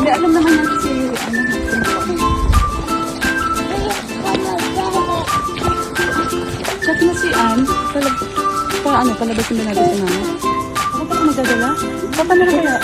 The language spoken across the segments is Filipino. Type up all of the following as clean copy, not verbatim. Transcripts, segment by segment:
Hindi, alam naman natin si, chat na si Ann. Palabasin ba natin si Mama? Ako pa magdadala? Papa na lang kaya?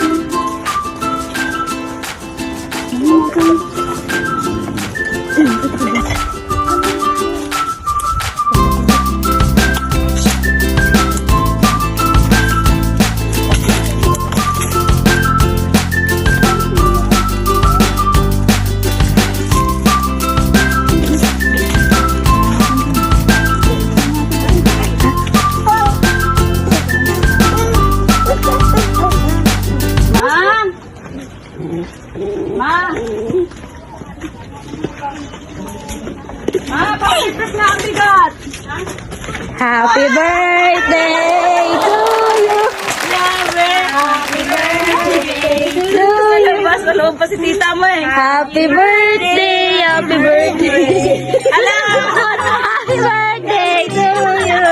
Happy birthday to you. Happy birthday to you. Bas, maloob pa si tita mo eh. Happy birthday. Happy birthday. Alam! Happy birthday to you.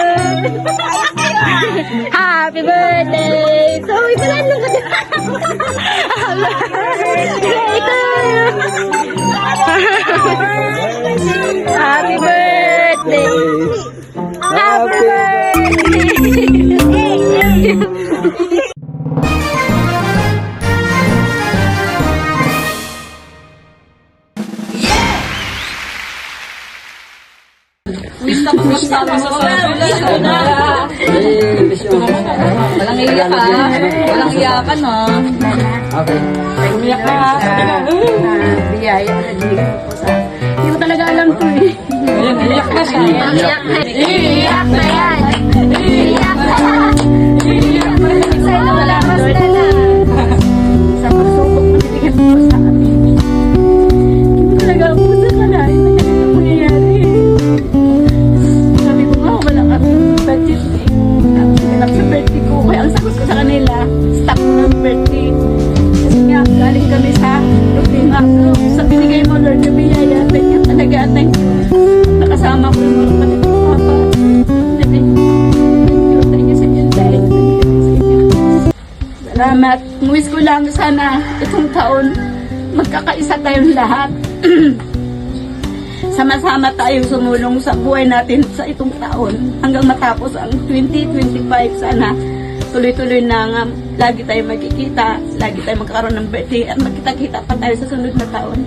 Happy birthday. So, ipalan lang ka. Happy birthday. Happy birthday. Walang iyak ha. Walang iyakan ha. Okay. Iyak ka. Biyaya na dito po sa... Hindi ko talaga alam to eh. Iyak na siya. Iyak na. Iyak na yan. Iyak na yan. Iyak na yan. Sa'yo na malakas na na. Sa pagsubok na binigyan mo sa amin. Hindi ko talaga ang puso ka na. Hindi na ganito mangyayari. Sabi ko nga, wala kami budget eh. Sinap sa birthday ko. Kaya ang sagot ko sa kanila, stop ng birthday. Kasi nga, galing kami sa Lupinga. Sa binigay mo, Lord, na biyaya. Thank you talaga. Thank you. Nakasama ko yung mga kapatid ko, Papa. Thank you sa inyo dahil salamat. Wish ko lang sana itong taon magkakaisa tayong lahat. Sama-sama tayong sumulong sa buhay natin sa itong taon hanggang matapos ang 2025. Sana tuloy-tuloy na nga, lagi tayong magkikita, lagi tayong magkakaroon ng birthday at magkita-kita pa tayo sa sunod na taon.